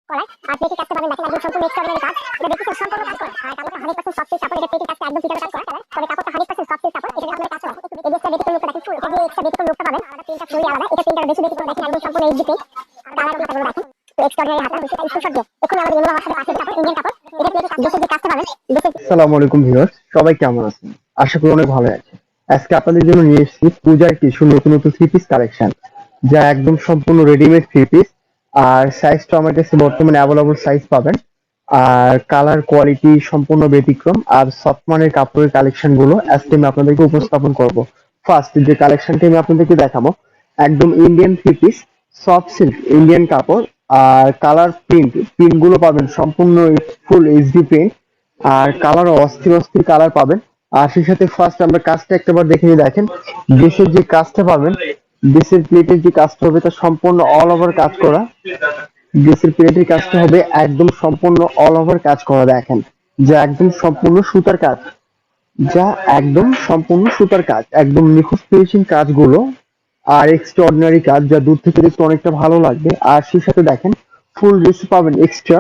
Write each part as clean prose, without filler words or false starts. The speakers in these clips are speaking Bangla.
করায় আর পেটি কাজটা পাবেন দেখেন একদম সম্পূর্ণ এক্সট্রাঅর্ডিনারি কাজ। এটা দেখি সম্পূর্ণ কাজ করে আর কাপড়টা 100% সফট সিল্ক কাপড়। এটা পেটি কাজটা একদম ফিটার কাজ করে তবে কাপড়টা 100% সফট সিল্ক কাপড়। এটা আপনারা কাজ করে এই যে এক্সট্রা ব্যতিক্রম লুকটা দেখেন ফুল। এটা যে এক্সট্রা ব্যতিক্রম লুকটা পাবেন আর প্রিন্টটা ফুললি আলাদা। এটা প্রিন্টার বেশি ব্যতিক্রম দেখেন একদম সম্পূর্ণ এইচডি প্রিন্ট আর কালারগুলো দেখেন তো এক্সট্রাঅর্ডিনারি হাতা হচ্ছে স্ক্রিনশট দিয়ে এখন আমাদের ইমো আমার সাথে আছে কাপড় ইন্ডিয়ান কাপড়। এটা পেটি দেশের যে কাজটা পাবেন দেশের। আসসালামু আলাইকুম ভিউয়ার্স, সবাই কেমন আছেন? আশা করি অনেক ভালো আছেন। আজকে আপনাদের জন্য নিয়ে এসেছি পূজার কিছু নতুন নতুন থ্রি পিস কালেকশন, যা একদম সম্পূর্ণ রেডিমেড থ্রি পিস। আর সাইজটা আমার কাছে বর্তমানে অ্যাভেলেবল সাইজ পাবেন। আর কালার কোয়ালিটি সম্পূর্ণ ব্যতিক্রম আর সফট মানের কাপড়ের কালেকশন গুলো আজকে আমি আপনাদেরকে উপস্থাপন করব। ফার্স্ট যে কালেকশনটি আমি আপনাদেরকে দেখাবো, একদম Indian three piece, soft silk Indian কাপড়। আর কালার প্রিন্ট গুলো পাবেন সম্পূর্ণ ফুল এইচডি প্রিন্ট। আর কালার অস্থির অস্থির কালার পাবেন। আর সেই সাথে ফার্স্ট আমরা কাজটা একটাবার দেখে নিয়ে দেখেন, দেশের যে কাজটা পাবেন, দেশের প্লেটের যে কাজটা হবে তা সম্পূর্ণ অল ওভার কাজ করা। দেশের প্লেটের কাজটা হবে একদম সম্পূর্ণ অল ওভার কাজ করা দেখেন, যা একদম সম্পূর্ণ সুতার কাজ, যা একদম সম্পূর্ণ সুতার কাজ, একদম নিখুঁত ফিনিশিং কাজগুলো। আর এক্সট্রাঅর্ডিনারি কাজ, যা দূর থেকে দেখতে অনেকটা ভালো লাগবে। আর সেই সাথে দেখেন ফুল ড্রেস পাবেন এক্সট্রা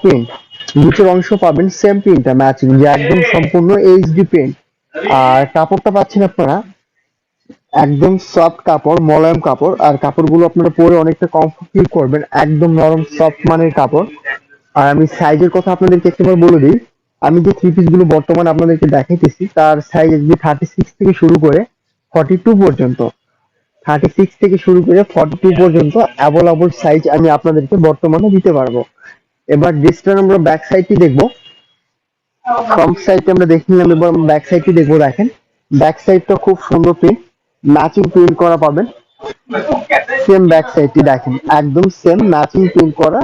প্রিন্ট নিচের অংশ পাবেন সেম প্রিন্টটা ম্যাচিং, যে একদম সম্পূর্ণ এইচডি প্রিন্ট। আর কাপড়টা পাচ্ছেন আপনারা একদম সফট কাপড়, মোলায়েম কাপড়। আর কাপড়গুলো আপনারা পরে অনেকটা কমফোর্ট ফিল করবেন, একদম নরম সফট মানের কাপড়। আর আমি সাইজের কথা আপনাদেরকে একটাবার বলে দিই, আমি যে থ্রি পিস গুলো বর্তমানে আপনাদেরকে দেখাইতেছি তার সাইজ যে 36 থেকে শুরু করে 42 পর্যন্ত, 36 থেকে শুরু করে 42 পর্যন্ত অ্যাভেলেবল সাইজ আমি আপনাদেরকে বর্তমানে দিতে পারবো। এবার ড্রেসটার আমরা ব্যাক সাইডটি দেখবো। ফ্রন্ট সাইডটা আমরা দেখে নিলাম, এবার ব্যাক সাইডটি দেখবো। দেখেন ব্যাক সাইডটা খুব সুন্দর প্রিন্ট, ম্যাচিং প্রিন্ট করা পাবেন। সেম ব্যাক সাইডটি দেখেন, একদম সেম ম্যাচিং প্রিন্ট করা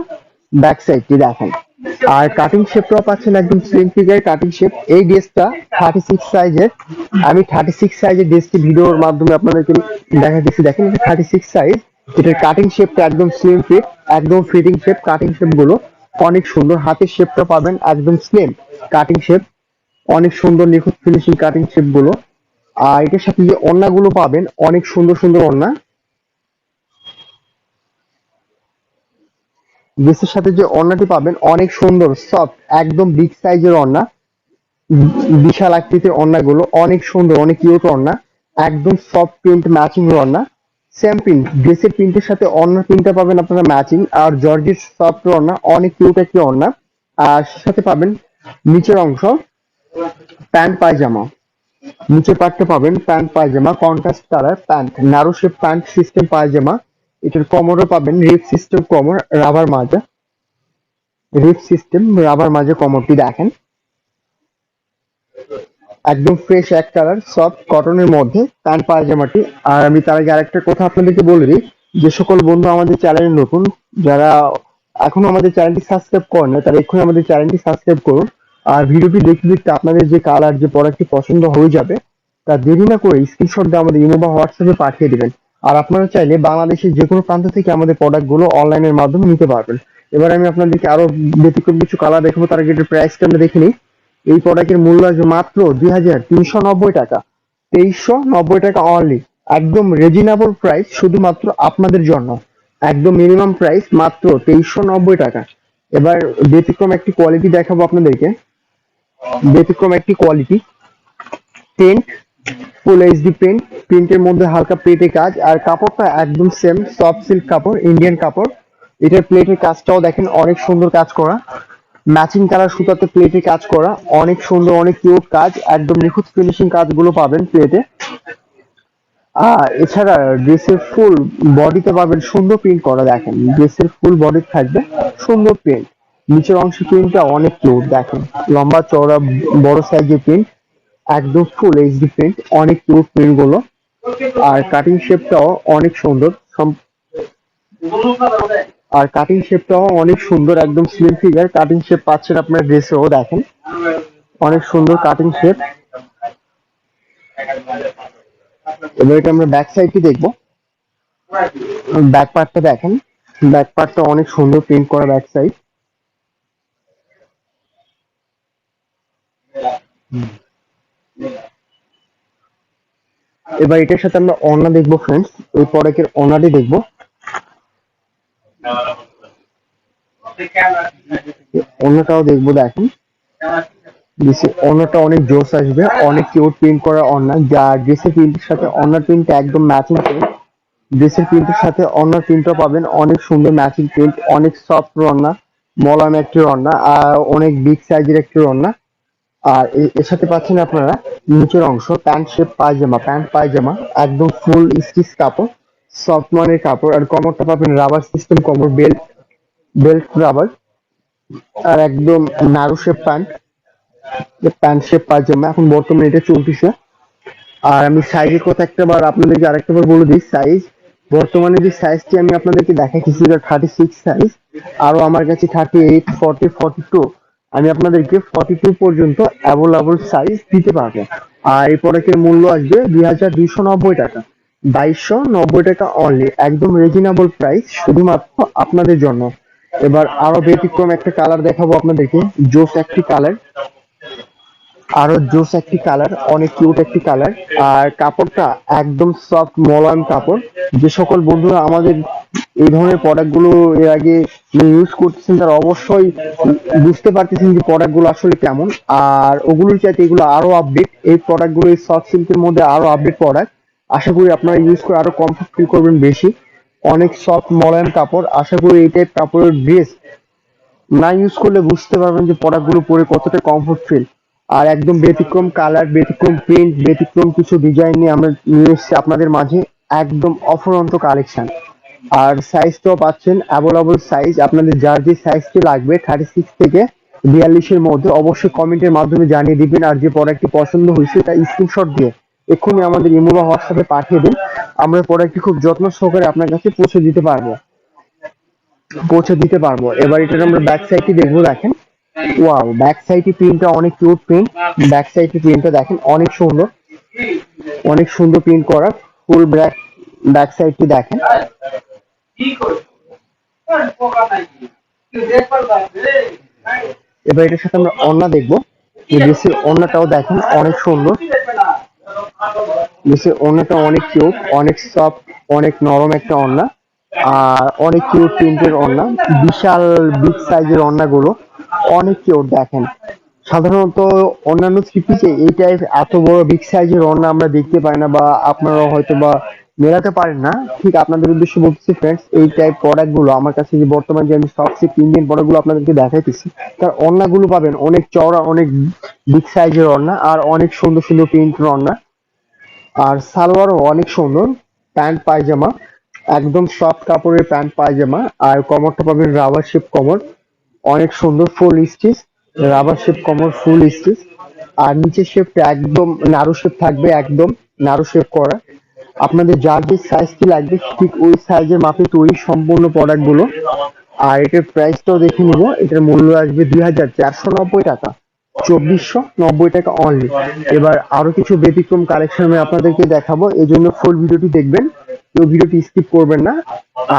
ব্যাক সাইডটি দেখেন। আর কাটিং শেপটাও পাচ্ছেন একদম স্লিম ফিগার কাটিং শেপ। এই ড্রেসটা 36 সাইজের, আমি 36 সাইজের ড্রেসটি ভিডিওর মাধ্যমে আপনাদেরকে দেখাচ্ছি। দেখেন এটা 36 সাইজ, এটার কাটিং শেপটা একদম স্লিম ফিট, একদম ফিটিং শেপ। কাটিং শেপ গুলো অনেক সুন্দর, হাতের শেপটা পাবেন একদম স্লিম কাটিং শেপ, অনেক সুন্দর নিখুঁত ফিনিশিং কাটিং শেপ গুলো। আর এটার সাথে যে ওড়নাগুলো পাবেন অনেক সুন্দর সুন্দর ওড়না। ড্রেসের সাথে যে ওড়নাটি পাবেন অনেক সুন্দর সফট, একদম বিগ সাইজের ওড়না, বিশাল আকৃতির ওড়নাগুলো অনেক সুন্দর, অনেক কিউট ওড়না, একদম সফট প্রিন্ট ম্যাচিং ওড়না। সেম প্রিন্ট, ড্রেসের প্রিন্টের সাথে ওড়নার প্রিন্টটা পাবেন আপনারা ম্যাচিং। আর জর্জেট সফট ওড়না, অনেক কিউট একটি ওড়না। আর সাথে পাবেন নিচের অংশ প্যান্ট পায়জামা, নিচের পার্টটা পাবেন প্যান্ট পায়জামা, contrast colour pant, narrow shape pant system পায়জামা। এটার কমরও পাবেন রিপ সিস্টেম কমর, রাবার মাজা, রিপ সিস্টেম রাবার মাজা কমরটি দেখেন, একদম ফ্রেশ এক কালার সফট কটনের মধ্যে প্যান্ট পায়জামাটি। আর আমি তার আগে আরেকটা কথা আপনাদেরকে বলে দিই, যে সকল বন্ধু আমাদের চ্যানেলে নতুন, যারা এখনো আমাদের চ্যানেলটি সাবস্ক্রাইব করেন না, তারা এক্ষুনি আমাদের চ্যানেলটি সাবস্ক্রাইব করুন। আর ভিডিওটি দেখতে দেখতে আপনাদের যে কালার যে প্রোডাক্টটি পছন্দ হয়ে যাবে, তা দেরি না করে স্ক্রিনশট দিয়ে আমাদের ইমো বা হোয়াটসঅ্যাপে পাঠিয়ে দিবেন। আর আপনারা চাইলে বাংলাদেশের যে কোনো প্রান্ত থেকে আমাদের প্রোডাক্টগুলো অনলাইনের মাধ্যমে নিতে পারবেন। এবার আমি আপনাদেরকে আরো ব্যতিক্রম কিছু কালার দেখাবো, তার আগে এটার প্রাইসটা আমরা দেখে নিই। এই প্রোডাক্টের মূল্য আছে মাত্র 2390 টাকা, 2390 টাকা অনলি, একদম রিজনেবল প্রাইস শুধুমাত্র আপনাদের জন্য, একদম মিনিমাম প্রাইস মাত্র 2390 টাকা। এবার ব্যতিক্রম একটি কোয়ালিটি দেখাবো আপনাদেরকে, ব্যতিক্রম একটি quality print, full HD print, প্রিন্টের মধ্যে হালকা প্লেটে কাজ। আর কাপড়টা একদম সেম সফট সিল্ক কাপড়, ইন্ডিয়ান কাপড়। এটার প্লেটের কাজটাও দেখেন অনেক সুন্দর কাজ করা, ম্যাচিং কালার সুতাতে প্লেটে কাজ করা, অনেক সুন্দর, অনেক কিউট কাজ, একদম নিখুঁত ফিনিশিং কাজগুলো পাবেন প্লেটে। এছাড়া ড্রেসের ফুল বডিতে পাবেন সুন্দর প্রিন্ট করা, দেখেন ড্রেসের ফুল বডি থাকবে সুন্দর প্রিন্ট। নিচের অংশ প্রিন্টটা অনেক কিউট দেখেন, লম্বা চওড়া বড় সাইজের প্রিন্ট, একদম ফুল এইচডি প্রিন্ট, অনেক কিউট প্রিন্ট গুলো। আর কাটিং শেপটাও অনেক সুন্দর, আর কাটিং শেপটাও অনেক সুন্দর, একদম স্লিম ফিগার কাটিং শেপ পাচ্ছেন আপনার ড্রেসেও দেখেন, অনেক সুন্দর কাটিং শেপ। এবার এটা আমরা ব্যাক সাইডটি দেখবো। ব্যাক পার্টটা দেখেন, ব্যাক পার্টটা অনেক সুন্দর প্রিন্ট করা ব্যাক সাইড। এবার এটার সাথে আমরা ওড়না দেখবো ফ্রেন্ডস, এই প্রোডাক্টের ওড়নাটি দেখবো। অন্যটাও দেখবো দেখেন, অন্যটা অনেক জোস আসবে, অনেক কিউট প্রিন্ট করা অন্য, যা ড্রেসের প্রিন্টের সাথে অন্য প্রিন্টটা একদম ম্যাচিং প্রিন্ট। ড্রেসের প্রিন্টের সাথে অন্য প্রিন্টও পাবেন, অনেক সুন্দর ম্যাচিং প্রিন্ট, অনেক সফট রন্না, মলাম একটি রন্না, আর অনেক বিগ সাইজের একটি রন্না। আর এর সাথে পাচ্ছেন আপনারা নিচের অংশ প্যান্ট শেপ পায়জামা, প্যান্ট পায়জামা একদম ফুল স্টিচ কাপড়, সফট মানের কাপড়। আর কমরটা পাবেন রাবার সিস্টেম কমর, বেল্ট বেল্ট রাবার। আর একদম নারু শেপ প্যান্ট, প্যান্ট শেপ পায়জামা এখন বর্তমানে এটা চলতেছে। আর আমি সাইজের কথা একটাবার আপনাদেরকে আরেকটা বার বলে দিই, সাইজ বর্তমানে যে সাইজটি আমি আপনাদেরকে দেখাইতেছি এটা 36 সাইজ, আরো আমার কাছে 38, 40, 42, আমি আপনাদেরকে 42 পর্যন্ত অ্যাভেলেবল সাইজ দিতে পারবো। আর এই প্রোডাক্টের মূল্য আসবে 2290 টাকা, 2290 টাকা অনলি, একদম রিজনেবল প্রাইস শুধুমাত্র আপনাদের জন্য। এবার আরো ব্যতিক্রম একটা কালার দেখাবো আপনাদেরকে, জোস একটি কালার, আরো জোস একটি কালার, অনেক কিউট একটি কালার। আর কাপড়টা একদম সফট মোলায়েম কাপড়। যে সকল বন্ধুরা আমাদের এই ধরনের প্রোডাক্ট গুলো এর আগে ইউজ করতেছেন তারা অবশ্যই বুঝতে পারতেছেন যে প্রোডাক্ট গুলো আসলে কেমন। আর ওগুলোর চাইতে এগুলো আরো আপডেট, এই প্রোডাক্ট গুলো এই সফট সিল্কের মধ্যে আরো আপডেট প্রোডাক্ট। আশা করি আপনারা ইউজ করে আরো কমফর্ট ফিল করবেন বেশি। অনেক সফট মোলায়েম কাপড়, আশা করি এই টাইপ কাপড়ের ড্রেস না ইউজ করলে বুঝতে পারবেন যে প্রোডাক্ট গুলো পরে কতটা কমফোর্ট ফিল। আর একদম ব্যতিক্রম কালার, ব্যতিক্রম প্রিন্ট, ব্যতিক্রম কিছু ডিজাইন নিয়ে আমরা নিয়ে এসেছি আপনাদের মাঝে, একদম অফুরন্ত কালেকশন। আর সাইজটাও পাচ্ছেন অ্যাভেলেবল সাইজ, আপনাদের যার যে সাইজটি লাগবে 36 থেকে 42-এর মধ্যে অবশ্যই কমেন্টের মাধ্যমে জানিয়ে দিবেন। আর যে প্রোডাক্টটি পছন্দ হয়েছে তা স্ক্রিনশট দিয়ে এক্ষুনি আমাদের ইমো বা হোয়াটসঅ্যাপে পাঠিয়ে দিন, আমরা প্রোডাক্টটি খুব যত্ন সহকারে আপনার কাছে পৌঁছে দিতে পারবো। এবার এটার আমরা ব্যাক সাইডটি দেখবো দেখেন, ওয়াও ব্যাক সাইডে প্রিন্টটা অনেক কিউট প্রিন্ট, ব্যাক সাইডে প্রিন্টটা দেখেন অনেক সুন্দর, অনেক সুন্দর প্রিন্ট করা, ফুল ব্যাক, ব্যাক সাইডটি দেখেন। এবার এটার সাথে আমরা ওড়না দেখবো, এই ড্রেসের ওড়নাটাও দেখেন অনেক সুন্দর, ড্রেসের ওড়নাটা অনেক কিউট, অনেক সফট, অনেক নরম একটা ওড়না। আর অনেক কিউট প্রিন্টের ওড়না, বিশাল বিগ সাইজের ওড়নাগুলো অনেক কিউট দেখেন। সাধারণত অন্যান্য থ্রি-পিসে এই টাইপ এত বড় বিগ সাইজের ওড়না আমরা দেখতে পাই না, বা আপনারা হয়তো বা মেলাতে পারেন না। ঠিক আপনাদের উদ্দেশ্যে বলতেছি ফ্রেন্ডস, এই টাইপ প্রোডাক্ট গুলো আমার কাছে যে বর্তমানে যে আমি সবচেয়ে ইন্ডিয়ান প্রোডাক্ট গুলো আপনাদেরকে দেখাইতেছি, তার ওড়নাগুলো পাবেন অনেক চওড়া, অনেক বিগ সাইজের ওড়না, আর অনেক সুন্দর সুন্দর প্রিন্টের ওড়না। আর সালোয়ারও অনেক সুন্দর, প্যান্ট পায়জামা একদম সফট কাপড়ের প্যান্ট পায়জামা। আর কমরটা পাবেন রাবার শেপ কমর, অনেক সুন্দর ফুল স্টিচ, রাবার শেপ কমর ফুল স্টিচ। আর নিচের শেপটা একদম নাড়ু শেপ থাকবে, একদম নাড়ু শেপ করা। আপনাদের যার যে সাইজটি লাগবে ঠিক ওই সাইজের মাপে তৈরি সম্পূর্ণ প্রোডাক্ট গুলো। আর এটার প্রাইসটাও দেখে নিব, এটার মূল্য আসবে 2490 টাকা, 2490 টাকা অনলি। এবার আরো কিছু ব্যতিক্রম কালেকশন আমি আপনাদেরকে দেখাবো, এই জন্য ফুল ভিডিওটি দেখবেন, কেউ ভিডিওটি স্কিপ করবেন না।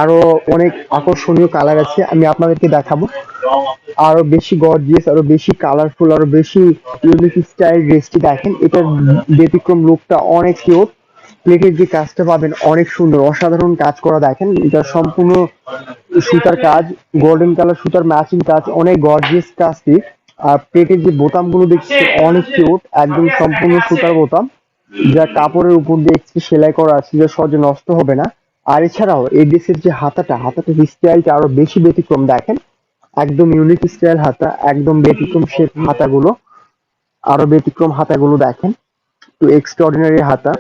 আরো অনেক আকর্ষণীয় কালার আছে আমি আপনাদেরকে দেখাবো, আরো বেশি গর্জিয়াস, আরো বেশি কালারফুল, আরো বেশি ইউনিক স্টাইল ড্রেসটি দেখেন। এটার ব্যতিক্রম লুকটা অনেক কিউট, প্লেটের যে কাজটা পাবেন অনেক সুন্দর, অসাধারণ কাজ করা দেখেন। এটা সম্পূর্ণ সুতার কাজ, গোল্ডেন কালার সুতার ম্যাচিং কাজ, অনেক গর্জিয়াস কাজটি। আর প্লেটের যে বোতামগুলো দেখছি অনেক কিউট, একদম সম্পূর্ণ সুতার বোতাম, যা কাপড়ের উপর দিয়ে একটু সেলাই করা আছে, যা সহজে নষ্ট হবে না। আর এছাড়াও এই ড্রেসের যে হাতাটার স্টাইলটা আরো বেশি ব্যতিক্রম দেখেন, একদম ইউনিক স্টাইল হাতা, একদম ব্যতিক্রম শেপ হাতাগুলো, আরো ব্যতিক্রম হাতাগুলো দেখেন, তো এক্সট্রাঅর্ডিনারি হাতা,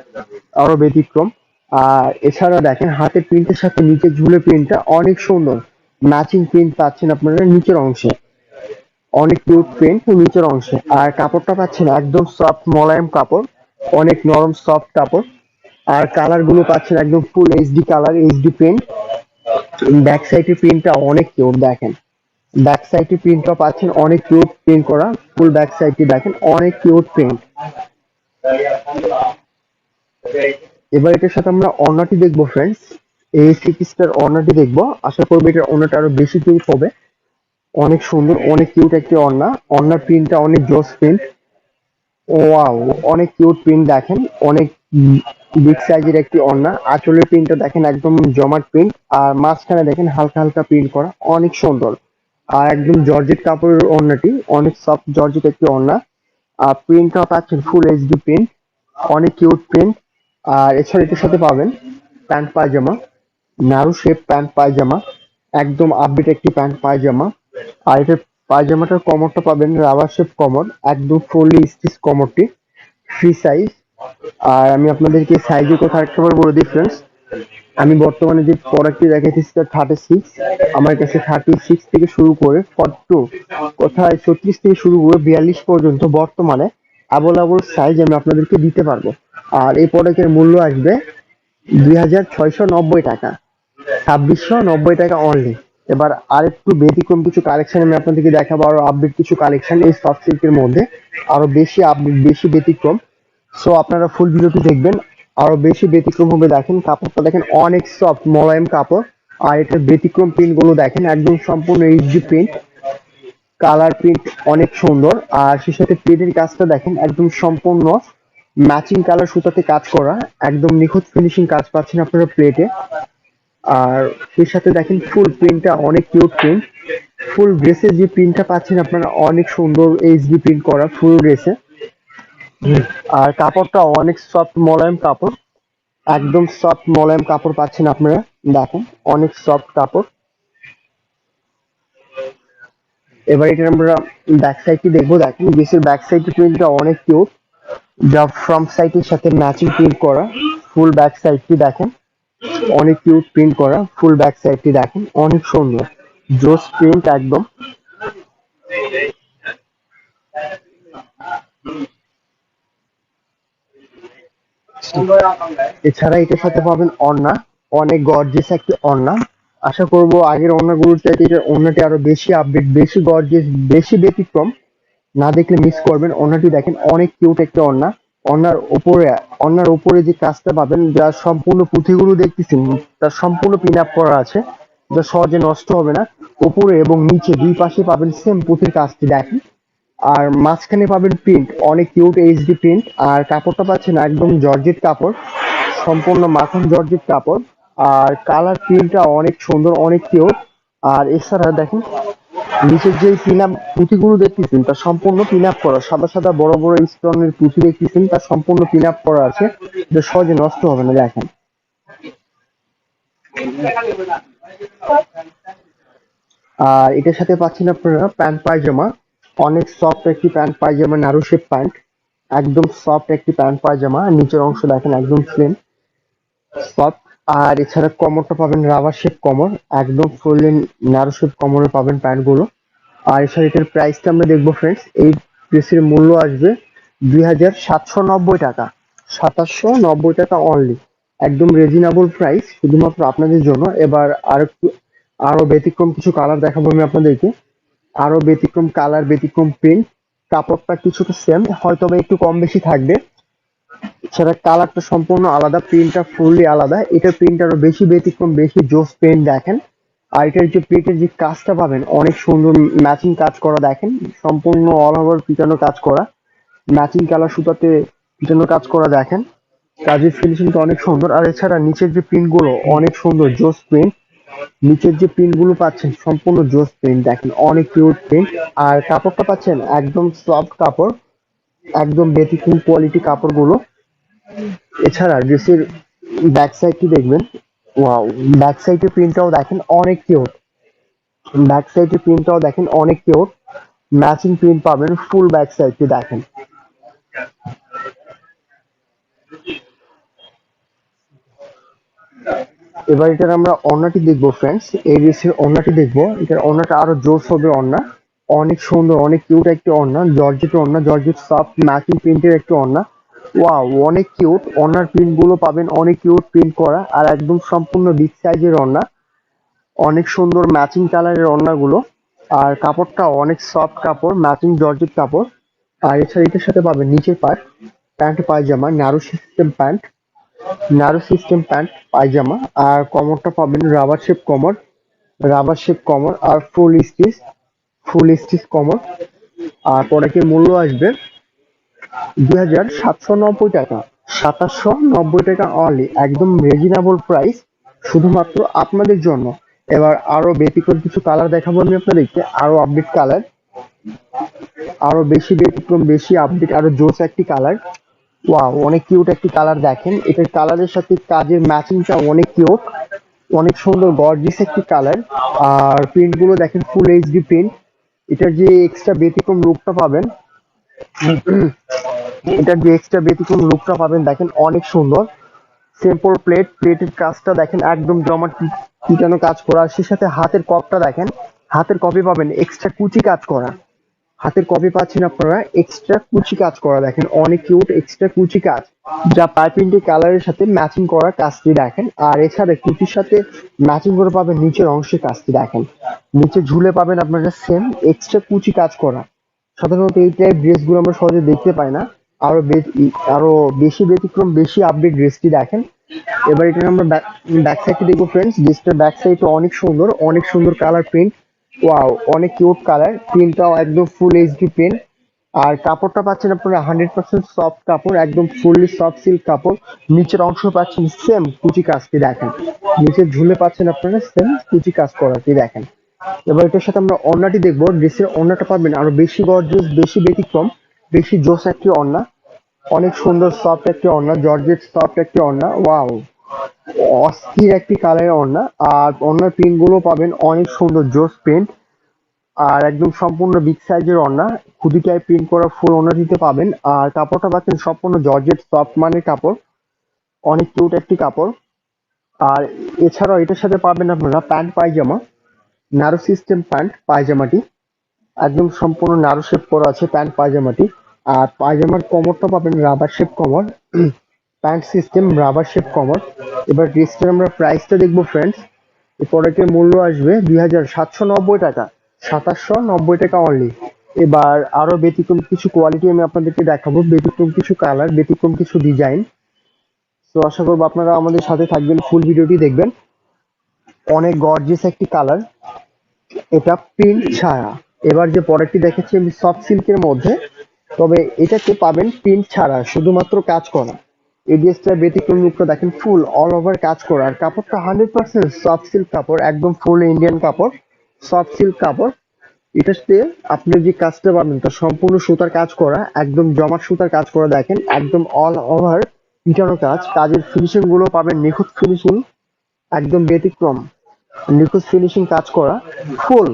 আরো ব্যতিক্রম। আর এছাড়া দেখেন হাতের প্রিন্টের সাথে নিচে ঝুলে প্রিন্টটা অনেক সুন্দর, ম্যাচিং প্রিন্ট পাচ্ছেন আপনারা নিচের অংশে, অনেক কিউট প্রিন্ট নিচের অংশে। আর কাপড়টা পাচ্ছেন একদম সফট মোলায়েম কাপড়, অনেক নরম সফট কাপড়। আর কালার গুলো পাচ্ছেন একদম full HD colour, HD print. Back সাইডের প্রিন্টটা অনেক কিউট দেখেন, ব্যাক সাইডে প্রিন্টটা পাচ্ছেন অনেক কিউট প্রিন্ট করা, ফুল ব্যাক সাইডে দেখেন অনেক কিউট প্রিন্ট। এবার এটার সাথে আমরা ওড়নাটি দেখবো ফ্রেন্ডস, এই থ্রি পিসটার ওড়নাটি দেখবো, আশা করবো এটার ওড়নাটা আরো বেশি কিউট হবে, অনেক সুন্দর, অনেক কিউট একটি ওড়না, ওড়নার প্রিন্টটা অনেক জোস প্রিন্ট, ওয়াও অনেক কিউট প্রিন্ট দেখেন, অনেক বিগ সাইজের একটি ওড়না। আঁচলের প্রিন্টটা দেখেন একদম জমাট প্রিন্ট, আর মাঝখানে দেখেন হালকা হালকা প্রিন্ট করা, অনেক সুন্দর। আর একদম জর্জেট কাপড়ের ওড়নাটি, অনেক সফট জর্জেট একটি ওড়না। আর প্রিন্টটা পাচ্ছেন ফুল এইচডি প্রিন্ট, অনেক কিউট প্রিন্ট। আর এছাড়া এটার সাথে পাবেন প্যান্ট পায়জামা, নারু শেপ প্যান্ট পায়জামা, একদম আপডেট একটি প্যান্ট পায়জামা। আর এটার পায়জামাটার কমরটা পাবেন রাবার শেপ কমর, একদম ফুললি স্টিচ কমরটি, ফ্রি সাইজ। আর আমি আপনাদেরকে সাইজের কথা আরেকটাবার বলে দিই ফ্রেন্ডস, আমি বর্তমানে যে প্রোডাক্টটি দেখাইতেছি তার 36, আমার কাছে 36 থেকে শুরু করে 42, কোথায় 36 থেকে শুরু করে 42 পর্যন্ত বর্তমানে অ্যাভেলেবল সাইজ আমি আপনাদেরকে দিতে পারবো। আর এই প্রোডাক্টের মূল্য আসবে 2690 টাকা, 2690 টাকা অনলি। এবার আরেকটু ব্যতিক্রম কিছু কালেকশন আমি আপনাদেরকে দেখাবো, আরো আপডেট কিছু কালেকশন এই সফট সিল্কের মধ্যে, আরো বেশি আপডেট, বেশি ব্যতিক্রম। সো আপনারা ফুল ভিডিওটি দেখবেন, আরো বেশি ব্যতিক্রম হবে। দেখেন কাপড়টা, দেখেন অনেক সফট মোলায়েম কাপড়। আর এটার ব্যতিক্রম প্রিন্ট গুলো দেখেন, একদম সম্পূর্ণ এইচডি প্রিন্ট, কালার প্রিন্ট অনেক সুন্দর। আর সেই সাথে প্রিন্টের কাজটা দেখেন, একদম সম্পূর্ণ ম্যাচিং কালার সুতাতে কাজ করা, একদম নিখুঁত ফিনিশিং কাজ পাচ্ছেন আপনারা প্লেটে। আর সেই সাথে দেখেন ফুল প্রিন্টটা অনেক কিউট প্রিন্ট, ফুল ড্রেসে যে প্রিন্টটা পাচ্ছেন আপনারা অনেক সুন্দর এইচডি প্রিন্ট করা ফুল ড্রেসে। আর কাপড়টা অনেক সফট মোলায়েম কাপড়, একদম সফট মোলায়েম কাপড় পাচ্ছেন আপনারা, দেখেন অনেক সফট কাপড়। এবার এটা আমরা ব্যাক সাইডটি দেখবো। দেখেন ড্রেসের ব্যাক সাইড প্রিন্টটা অনেক কিউট, যা ফ্রন্ট সাইডের সাথে ম্যাচিং প্রিন্ট করা। ফুল ব্যাক সাইডটি দেখেন অনেক কিউট প্রিন্ট করা, ফুল ব্যাক সাইডটি দেখেন অনেক সুন্দর জোস প্রিন্ট একদম। এছাড়া এটার সাথে পাবেন ওড়না, অনেক গর্জিয়াস একটি ওড়না। আশা করব আগের ওড়নাগুলোর চাইতে এটার ওড়নাটি আরো বেশি আপডেট, বেশি গর্জিয়াস, বেশি ব্যতিক্রম। না দেখলে মিস করবেন। ওড়নাটি দেখেন অনেক কিউট একটা ওড়না। ওড়নার উপরে, ওড়নার উপরে যে কাজটা পাবেন, যা সম্পূর্ণ পুঁথিগুলো দেখতেছেন তার সম্পূর্ণ পিন আপ করা আছে, যা সহজে নষ্ট হবে না। উপরে এবং নিচে দুই পাশে পাবেন সেম পুঁথির কাজটি দেখেন। আর মাঝখানে পাবেন প্রিন্ট, অনেক কিউট এইচডি প্রিন্ট। আর কাপড়টা পাচ্ছেন একদম জর্জেট কাপড়, সম্পূর্ণ মাখন জর্জেট কাপড়। আর কালার প্রিন্টটা অনেক সুন্দর, অনেক কিউট। আর এছাড়া দেখেন নিচের যে পিন আপ পুঁথিগুলো দেখতেছেন তা সম্পূর্ণ পিন আপ করা, সাদা সাদা বড় বড় স্টোনের পুঁথি দেখতেছেন, তা সম্পূর্ণ পিন আপ করা আছে, যা সহজে নষ্ট হবে না। দেখেন আর এটার সাথে পাচ্ছেন আপনারা প্যান্ট পায়জামা, অনেক সফট একটি প্যান্ট পায়জামা, নারু শেপ প্যান্ট, একদম সফট একটি প্যান্ট পায়জামা। নিচের অংশ দেখেন একদম প্লেন সফট। আর এছাড়া কমরটা পাবেন রাবার শেপ কমর, একদম ফুললি ন্যারো শেপ কমরে পাবেন প্যান্ট গুলো। আর এছাড়া এটার প্রাইসটা আমরা দেখবো ফ্রেন্ডস, এই ড্রেসের মূল্য আসবে 2790 টাকা, 2790 টাকা অনলি, একদম রিজনেবল প্রাইস শুধুমাত্র আপনাদের জন্য। এবার আর একটু, আরো ব্যতিক্রম কিছু কালার দেখাবো আমি আপনাদেরকে, আরো ব্যতিক্রম কালার, ব্যতিক্রম প্রিন্ট। কাপড়টা কিছুটা সেম, হয়তো বা একটু কম বেশি থাকবে। এছাড়া কালারটা সম্পূর্ণ আলাদা, প্রিন্টটা ফুললি আলাদা। এটার প্রিন্ট আরো বেশি ব্যতিক্রম, বেশি জোস প্রিন্ট দেখেন। আর এটার যে প্রিন্টের যে কাজটা পাবেন অনেক সুন্দর ম্যাচিং কাজ করা, দেখেন সম্পূর্ণ অল ওভার পিটানো কাজ করা, ম্যাচিং কালার সুতাতে পিটানো কাজ করা। দেখেন কাজের ফিনিশিংটা অনেক সুন্দর। আর এছাড়া নিচের যে প্রিন্ট গুলো অনেক সুন্দর জোস প্রিন্ট, নিচের যে প্রিন্ট গুলো পাচ্ছেন সম্পূর্ণ জোস প্রিন্ট, দেখেন অনেক কিউট প্রিন্ট। আর কাপড়টা পাচ্ছেন একদম সফট কাপড়, একদম ব্যতিক্রম কোয়ালিটি কাপড়গুলো। এছাড়া ড্রেসের ব্যাক সাইডটি দেখবেন, ওয়াও, ব্যাক সাইডের প্রিন্টটাও দেখেন অনেক কিউট, ব্যাক সাইডের প্রিন্টটাও দেখেন অনেক কিউট, ম্যাচিং প্রিন্ট পাবেন ফুল ব্যাক সাইডটি দেখেন। এবার এটার আমরা ওড়নাটি দেখবো ফ্রেন্ডস, এই ড্রেসের ওড়নাটি দেখবো। এটার ওড়নাটা আরো জোস হবে ওড়না, অনেক সুন্দর, অনেক কিউট একটি ওড়না, জর্জেট ওড়না, জর্জেট সফট ম্যাচিং প্রিন্টের একটি ওড়না। ওয়াও, অনেক কিউট। ওড়নার প্রিন্ট গুলো পাবেন অনেক কিউট প্রিন্ট করা, আর একদম সম্পূর্ণ বিগ সাইজের ওড়না, অনেক সুন্দর ম্যাচিং কালারের ওড়নাগুলো। আর কাপড়টা অনেক সফট কাপড়, ম্যাচিং জর্জেট কাপড়। আর এছাড়া এটার সাথে পাবেন নিচের পার্ট প্যান্ট পায়জামা, narrow system pant, narrow system pant পায়জামা। আর কমরটা পাবেন রাবার শেপ কমর, রাবার শেপ কমর আর ফুল স্টিচ, ফুল স্টিচ কমর। আর প্রোডাক্টের মূল্য আসবে 2790 টাকা, 2790 টাকা অনলি, একদম রিজনেবল প্রাইস শুধুমাত্র আপনাদের জন্য। এবার আরো ব্যতিক্রম কিছু কালার দেখাবো আমি আপনাদেরকে, আরো আপডেট কালার, আরো বেশি ব্যতিক্রম, বেশি আপডেট, আরো জোস একটি কালার। ওয়াও, অনেক কিউট একটি কালার দেখেন, এটার কালারের সাথে কাজের ম্যাচিংটা অনেক কিউট, অনেক সুন্দর গর্জিয়াস একটি কালার। আর প্রিন্ট গুলো দেখেন ফুল এইচডি প্রিন্ট। এটার যে এক্সট্রা ব্যতিক্রম লুকটা পাবেন, এটার যে এক্সট্রা ব্যতিক্রম লুকটা পাবেন দেখেন অনেক সুন্দর। সিম্পল প্লেট, প্লেটের কাজটা দেখেন একদম জমাট পিটানো কাজ করা, সেই সাথে হাতের কপটা দেখেন, হাতের কপি পাবেন এক্সট্রা কুচি কাজ করা, হাতের কপি পাচ্ছেন আপনারা এক্সট্রা কুচি কাজ করা, দেখেন অনেক কিউট এক্সট্রা কুচি কাজ, যা পাইপিংটি কালারের সাথে ম্যাচিং করা কাজটি দেখেন। আর এছাড়া কুচির সাথে ম্যাচিং করে পাবেন নিচের অংশে কাজটি দেখেন, নিচে ঝুলে পাবেন আপনারা সেম এক্সট্রা কুচি কাজ করা। সাধারণত এই টাইপ ড্রেসগুলো আমরা সহজে দেখতে পাই না। আরো বেশি ব্যতিক্রম, বেশি আপডেট ড্রেসটি দেখেন। এবার এটা আমরা ব্যাক সাইডটি দেখবো ফ্রেন্ডস, ড্রেসটার ব্যাক সাইডটা অনেক সুন্দর, অনেক সুন্দর কালার প্রিন্ট। ওয়াও, অনেক কিউট কালার, প্রিন্টটাও একদম ফুল এইচডি প্রিন্ট। আর কাপড়টা পাচ্ছেন আপনারা 100% সফট কাপড়, একদম ফুললি সফট সিল্ক কাপড়। নিচের অংশ পাচ্ছেন সেম কুচি কাজটি দেখেন, নিচের ঝুলে পাচ্ছেন আপনারা সেম কুচি কাজ করাটি দেখেন। এবার এটার সাথে আমরা ওড়নাটি দেখবো, ড্রেসের ওড়নাটা পাবেন আরো বেশি গর্জিয়াস, বেশি ব্যতিক্রম, বেশি জোস একটি ওড়না, অনেক সুন্দর সফট একটি ওড়না, জর্জেট সফট একটি ওড়না। ওয়াও, অস্থির একটি কালারের ওড়না। আর ওড়নার প্রিন্ট গুলো পাবেন অনেক সুন্দর জোস প্রিন্ট, আর একদম সম্পূর্ণ বিগ সাইজের ওড়না, খুদি টাইপ প্রিন্ট করা ফুল ওড়না দিতে পাবেন। আর কাপড়টা পাচ্ছেন সম্পূর্ণ জর্জেট সফট মানের কাপড়, অনেক কিউট একটি কাপড়। আর এছাড়াও এটার সাথে পাবেন আপনারা প্যান্ট পায়জামা, ন্যারো সিস্টেম প্যান্ট পায়জামাটি, একদম সম্পূর্ণ ন্যারো শেপ করা আছে প্যান্ট পায়জামাটি। আর পায়জামার কোমরটা পাবেন রাবার শেপ কোমর, প্যান্ট সিস্টেম রাবার শেপ কোমর। এবার ড্রেসটার আমরা প্রাইসটা দেখবো ফ্রেন্ডস, এই প্রোডাক্টের মূল্য আসবে 2790 টাকা, 2790 টাকা অনলি। এবার আরো ব্যতিক্রম কিছু কোয়ালিটি আমি আপনাদেরকে দেখাবো, ব্যতিক্রম কিছু কালার, ব্যতিক্রম কিছু ডিজাইন। তো আশা করবো আপনারা আমাদের সাথে থাকবেন, ফুল ভিডিওটি দেখবেন। অনেক গর্জিয়াস একটি কালার, এটা প্রিন্ট ছাড়া। এবার যে প্রোডাক্টটি দেখাচ্ছি আমি সফট সিল্কের মধ্যে, তবে এটাতে পাবেন প্রিন্ট ছাড়া, শুধুমাত্র কাজ করা। এই ড্রেসটার ব্যতিক্রম লুকটা দেখেন, ফুল অল ওভার কাজ করা। আর কাপড়টা 100% সফট সিল্ক কাপড়, একদম ফুল ইন্ডিয়ান কাপড়, সফট সিল্ক কাপড়। এটাতে আপনি যে কাজটা পাবেন তা সম্পূর্ণ সুতার কাজ করা, একদম জমাট সুতার কাজ করা দেখেন, একদম অল ওভার পিটানো কাজ। কাজের ফিনিশিং গুলো পাবেন নিখুঁত ফিনিশিং, একদম ব্যতিক্রম নিখুঁত ফিনিশিং কাজ করা। ফুল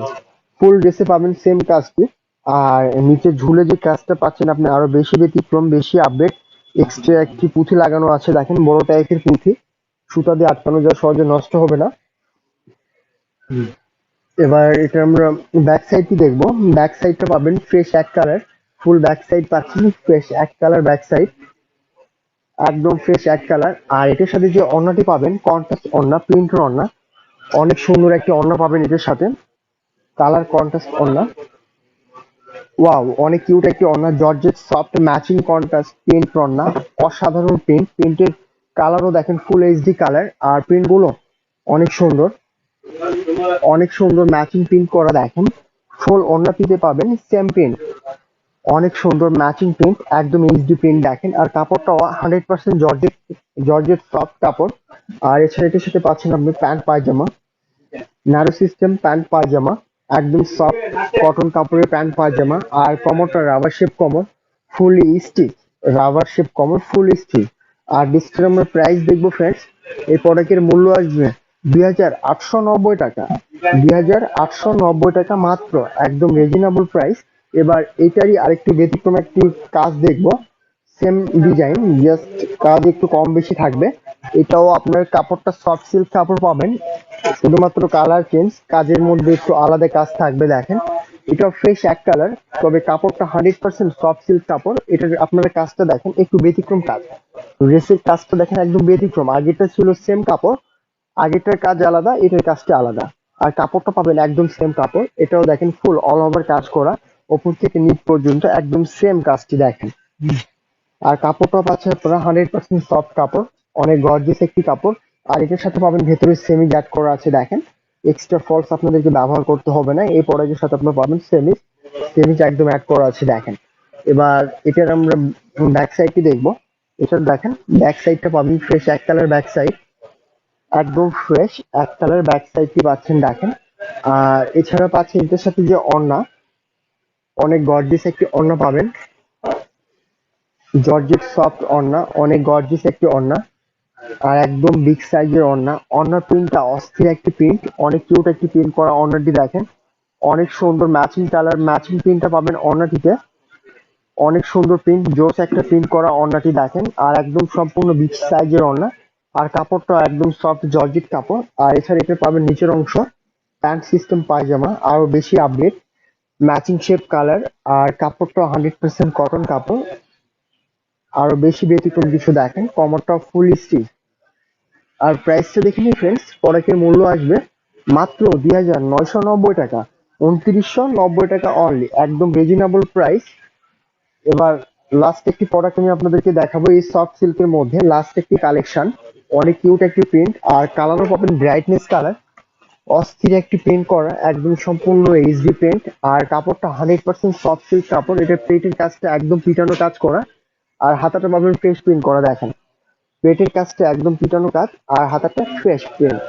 ফুল ড্রেসে পাবেন সেম কাজটি। আর নিচে ঝুলে যে কাজটা পাচ্ছেন আপনি আরো বেশি ব্যতিক্রম, বেশি আপডেট, এক্সট্রা একটি পুঁথি লাগানো আছে দেখেন, বড় টাইপের পুঁথি, সুতা দিয়ে আটকানো, যা সহজে নষ্ট হবে না। এবার এটা আমরা ব্যাক সাইডটি দেখবো, ব্যাক সাইডটা পাবেন ফ্রেশ এক কালার, ফুল ব্যাক সাইড পাচ্ছেন ফ্রেশ এক কালার ব্যাক সাইড, একদম ফ্রেশ এক কালার। আর এটার সাথে যে ওড়নাটি পাবেন কন্ট্রাস্ট ওড়না, প্রিন্ট ওড়না, অনেক সুন্দর একটি ওড়না পাবেন এটার সাথে, কালার কন্ট্রাস্ট ওড়না। ওয়াও, অনেক কিউট একটি ওড়না, georgette soft matching contrast print ওড়না, অসাধারণ প্রিন্ট, প্রিন্টের কালারও দেখেন ফুল এইচডি কালার। আর প্রিন্ট গুলো অনেক সুন্দর, অনেক সুন্দর ম্যাচিং প্রিন্ট করা দেখেন। ফুল ওড়নাটিতে পাবেন সেম প্রিন্ট, অনেক সুন্দর ম্যাচিং প্রিন্ট, একদম এইচডি প্রিন্ট দেখেন। আর কাপড়টাও 100% জর্জেট, জর্জেট সফট কাপড়। আর এছাড়া এটার সাথে পাচ্ছেন আপনি প্যান্ট পায়জামা, ন্যারো সিস্টেম প্যান্ট পায়জামা, একদম সফট কটন কাপড়ের প্যান্ট পায়জামা। আর কমরটা রাবার শেপ কমর, ফুলি স্টিচ, রাবার শেপ কমর ফুল স্টিচ। আর ডিসপ্লে আমরা প্রাইস দেখবো ফ্রেন্ডস, এই প্রোডাক্টের মূল্য আসবে 2890 টাকা, 2890 টাকা মাত্র, একদম রিজনেবল প্রাইস। এবার এটারই আরেকটু ব্যতিক্রম একটি কাজ দেখবো, সেম ডিজাইন, জাস্ট কাজ একটু কম বেশি থাকবে। এটাও আপনার কাপড়টা সফট সিল্ক কাপড় পাবেন, শুধুমাত্র কালার চেঞ্জ, কাজের মধ্যে একটু আলাদা কাজ থাকবে দেখেন। এটাও ফ্রেশ এক কালার, তবে কাপড়টা 100% সফট সিল্ক কাপড়। এটার আপনারা কাজটা দেখেন একটু ব্যতিক্রম কাজ, ড্রেসের কাজটা দেখেন একদম ব্যতিক্রম। আগেরটা ছিল সেম কাপড়, আগেরটার কাজ আলাদা, এটার কাজটা আলাদা। আর কাপড়টা পাবেন একদম সেম কাপড়, এটাও দেখেন ফুল অল ওভার কাজ করা, ওপর থেকে নিচ পর্যন্ত একদম সেম কাজটি দেখেন। আর কাপড়টা পাচ্ছেন আপনারা 100% সফট কাপড়, অনেক গর্জিয়াস একটি কাপড়। আর এটার সাথে পাবেন ভেতরে সেমি জ্যাট করা আছে দেখেন, এক্সট্রা ফলস আপনাদেরকে ব্যবহার করতে হবে না। এই প্রোডাক্টের সাথে আপনারা পাবেন সেমি, সেমি একদম অ্যাড করা আছে দেখেন। এবার এটার আমরা ব্যাক সাইডটি দেখবো, এটা দেখেন ব্যাক সাইডটা পাবেন ফ্রেশ এক কালার ব্যাক সাইড, একদম ফ্রেশ এক কালার ব্যাক সাইডটি পাচ্ছেন দেখেন। আর এছাড়া পাচ্ছেন এটার সাথে যে ওড়না, অনেক গর্জিয়াস একটি ওড়না পাবেন, জর্জেট সফট ওড়না, অনেক গর্জিয়াস একটি ওড়না। আর একদম বিগ সাইজের ওড়না, ওড়নার প্রিন্টটা অস্থির একটি প্রিন্ট, অনেক কিউট একটি প্রিন্ট করা ওড়নাটি দেখেন, অনেক সুন্দর ম্যাচিং কালার ম্যাচিং প্রিন্টটা পাবেন ওড়নাটিতে, অনেক সুন্দর প্রিন্ট, জোস একটা প্রিন্ট করা ওড়নাটি দেখেন। আর একদম সম্পূর্ণ বিগ সাইজের ওড়না, আর কাপড়টা একদম সফট জর্জেট কাপড়। আর এছাড়া এটা পাবেন নিচের অংশ প্যান্ট সিস্টেম পায়জামা, আরো বেশি আপডেট, ম্যাচিং শেপ কালার। আর কাপড়টা 100% কটন কাপড়, আরো বেশি ব্যতিক্রম কিছু দেখেন, কমরটা ফুল স্টিচ। আর প্রাইসটা দেখে নিন ফ্রেন্ডস, প্রোডাক্টের মূল্য আসবে মাত্র 2990 টাকা, 2990 টাকা অনলি, একদম রিজনেবল প্রাইস। এবার লাস্ট একটি প্রোডাক্ট আমি আপনাদেরকে দেখাবো এই সফট সিল্কের মধ্যে, লাস্ট একটি কালেকশন, অনেক কিউট একটি প্রিন্ট, আর কালারও পাবেন ব্রাইটনেস কালার, অস্থির একটি প্রিন্ট করা, একদম সম্পূর্ণ এইচডি প্রিন্ট। আর কাপড়টা 100% সফট সিল্ক কাপড়, এটা প্লেটের কাজটা একদম পিটানো কাজ করা, আর হাতাটা পাবেন ফ্রেশ প্রিন্ট করা দেখেন, প্লেটের কাজটা একদম পিটানো কাজ, আর হাতাটা ফ্রেশ প্রিন্ট।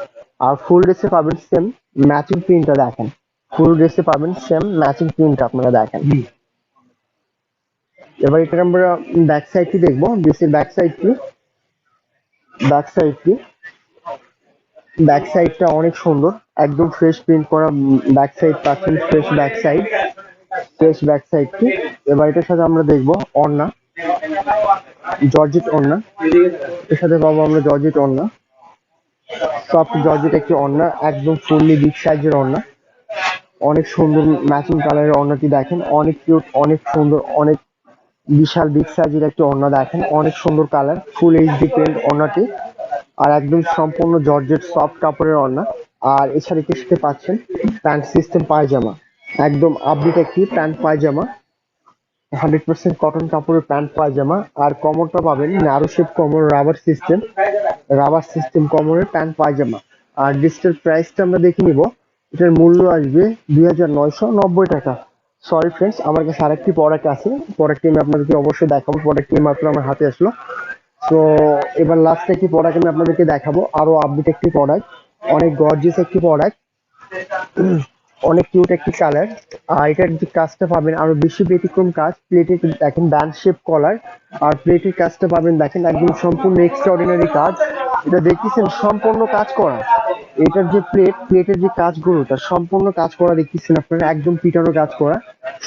আর ফুল ড্রেসে পাবেন সেম ম্যাচিং প্রিন্টটা দেখেন, ফুল ড্রেসে পাবেন সেম ম্যাচিং প্রিন্ট আপনারা দেখেন। এবার এটা আমরা ব্যাক সাইডটি দেখবো, ড্রেসের ব্যাক সাইডটি, ব্যাক সাইডটি ব্যাক সাইডটা অনেক সুন্দর, একদম ফ্রেশ প্রিন্ট করা ব্যাক সাইড পাচ্ছেন, fresh back side, fresh back সাইডটি। এবার এটার সাথে আমরা দেখবো ওড়না, জর্জেট ওড়না, এর সাথে পাবো আমরা জর্জেট ওড়না, সফট জর্জেট একটি ওড়না, একদম ফুললি বিগ সাইজের ওড়না, অনেক সুন্দর ম্যাচিং কালারের ওড়নাটি দেখেন, অনেক কিউট, অনেক সুন্দর, অনেক বিশাল বিগ সাইজের একটি ওড়না দেখেন, অনেক সুন্দর কালার, ফুল এইচডি প্রিন্ট ওড়নাটি। আর একদম সম্পূর্ণ জর্জেট সফট কাপড়ের ওড়না। আর এছাড়া এটির সাথে পাচ্ছেন প্যান্ট সিস্টেম পায়জামা, একদম আপডেট একটি প্যান্ট পায়জামা, 100% কটন কাপড়ের প্যান্ট পায়জামা। আর কমরটা পাবেন ন্যারো শেপ কমর, রাবার সিস্টেম, রাবার সিস্টেম কমরের প্যান্ট পায়জামা। আর ড্রেসটার প্রাইসটা আমরা দেখে নিব, এটার মূল্য আসবে 2990 টাকা। সরি ফ্রেন্ডস, আমার কাছে আরেকটি প্রোডাক্ট আছে, প্রোডাক্টটি আমি আপনাদেরকে অবশ্যই দেখাবো, প্রোডাক্টটি মাত্র আমার হাতে আসলো। তো এবার লাস্ট একটি প্রোডাক্ট আমি আপনাদেরকে দেখাবো, আরো আপডেট একটি প্রোডাক্ট, অনেক গর্জিয়াস একটি প্রোডাক্ট, অনেক কিউট একটি কালার। আর এটার যে কাজটা পাবেন আরো বেশি ব্যতিক্রম কাজ, প্লেটে দেখেন ব্যান্ড শেপ কলার, আর প্লেটের কাজটা পাবেন দেখেন একদম সম্পূর্ণ এক্সট্রাঅর্ডিনারি কাজ, এটা দেখতেছেন সম্পূর্ণ কাজ করা। এটার যে প্লেটের যে কাজগুলো তার সম্পূর্ণ কাজ করা দেখতেছেন আপনারা, একদম পিটানো কাজ করা,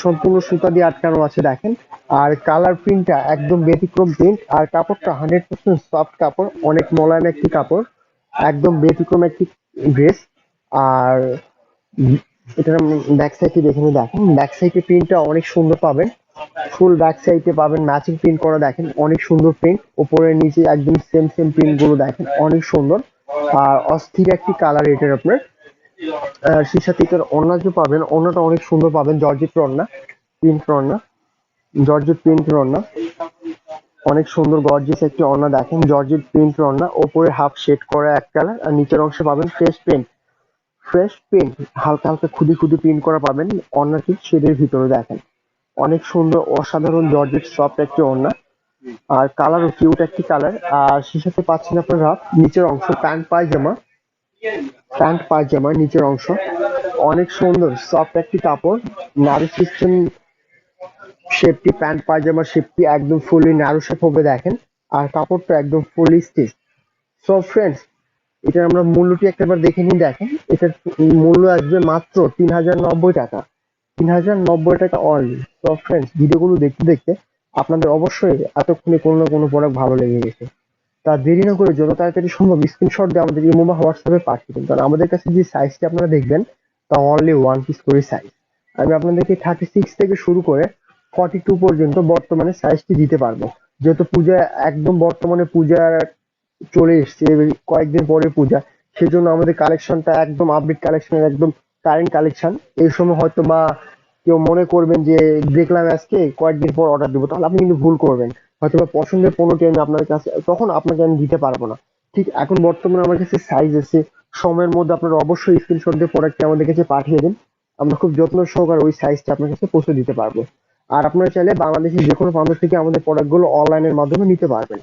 সম্পূর্ণ সুতা দিয়ে আটকানো আছে দেখেন। আর কালার প্রিন্টটা একদম ব্যতিক্রম প্রিন্ট, আর কাপড়টা 100% সফট কাপড়, অনেক মোলায়েম একটি কাপড়, একদম ব্যতিক্রম একটি ড্রেস। আর এটার ব্যাক সাইডে দেখে নিয়ে দেখেন, ব্যাক সাইডে প্রিন্টটা অনেক সুন্দর পাবেন, ফুল ব্যাক সাইডে পাবেন ম্যাচিং প্রিন্ট করা দেখেন, অনেক সুন্দর প্রিন্ট, উপরে নিচে একদম সেম সেম প্রিন্ট গুলো দেখেন, অনেক সুন্দর। আর অস্থির একটি কালার এটার আপনার। সেই সাথে এটার ওড়না যে পাবেন, ওড়নাটা অনেক সুন্দর পাবেন, জর্জেট ওড়না, প্রিন্ট ওড়না, জর্জেট প্রিন্ট ওড়না, অনেক সুন্দর গর্জিয়াস একটি ওড়না দেখেন, জর্জেট প্রিন্ট ওড়না, ওপরে হাফ শেড করা এক কালার, আর নিচের অংশে পাবেন ফ্রেশ প্রিন্ট, ফ্রেশ প্রিন্ট, হালকা হালকা খুদি খুদি প্রিন্ট করা পাবেন ওড়নাটির শেডের ভিতরে দেখেন, অনেক সুন্দর অসাধারণ জর্জেট সফট একটি ওড়না। আর কালারও কিউট একটি কালার। আর সেই সাথে পাচ্ছেন আপনারা নিচের অংশ প্যান্ট পায়জামা, প্যান্ট পায়জামা নিচের অংশ, অনেক সুন্দর সফট একটি কাপড়, নারী সিস্টেম শেপটি, প্যান্ট পায়জামার শেপটি একদম ফুলি ন্যারো শেপ হবে দেখেন। আর কাপড়টা একদম ফুলি স্টিচ। সো ফ্রেন্ডস, এটার আমরা মূল্যটি একবার দেখে নিন দেখেন, এটার মূল্য আসবে মাত্র 3090 টাকা, 3090 টাকা অনলি। তো ফ্রেন্ডস, ভিডিওগুলো দেখতে দেখতে আপনাদের অবশ্যই এতক্ষণে কোনো না কোনো প্রোডাক্ট ভালো লেগে গেছে, তা দেরি না করে যত তাড়াতাড়ি সম্ভব স্ক্রিনশট দিয়ে আমাদের ইমো বা হোয়াটসঅ্যাপে পাঠিয়ে দিন, কারণ আমাদের কাছে যে সাইজটি আপনারা দেখবেন তা অনলি ওয়ান পিস করে সাইজ। আমি আপনাদেরকে 36 থেকে শুরু করে 42 পর্যন্ত বর্তমানে সাইজটি দিতে পারবো, যেহেতু পূজা একদম বর্তমানে পূজা চলে এসছে, কয়েকদিন পরে পূজা, সেজন্য আমাদের কালেকশনটা একদম আপডেট কালেকশন, একদম কারেন্ট কালেকশন। এই সময় হয়তো বা কেউ মনে করবেন যে দেখলাম আজকে কয়েকদিন পর অর্ডার দেবো, তাহলে আপনি কিন্তু ভুল করবেন, হয়তো বা পছন্দের পণ্যটি আমি আপনার কাছে তখন আপনাকে আমি দিতে পারবো না। ঠিক এখন বর্তমানে আমার কাছে সাইজ আছে, সময়ের মধ্যে আপনারা অবশ্যই স্ক্রিনশট দিয়ে প্রোডাক্টটি আমাদের কাছে পাঠিয়ে দিন, আমরা খুব যত্ন সহকারে ওই সাইজটা আপনার কাছে পৌঁছে দিতে পারবো। আর আপনারা চাইলে বাংলাদেশের যে কোনো প্রান্ত থেকে আমাদের প্রোডাক্টগুলো অনলাইনের মাধ্যমে নিতে পারবেন।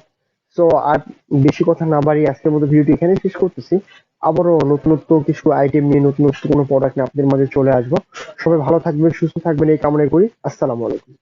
সো আর বেশি কথা না বাড়িয়ে আজকের মতো ভিডিওটি এখানে শেষ করতেছি। আবারও নতুনত্ব কিছু আইটেম নিয়ে নতুনত্ব কোনো প্রোডাক্ট নিয়ে আপনাদের মাঝে চলে আসবো। সবাই ভালো থাকবেন, সুস্থ থাকবেন এই কামনা করি। আসসালামু আলাইকুম।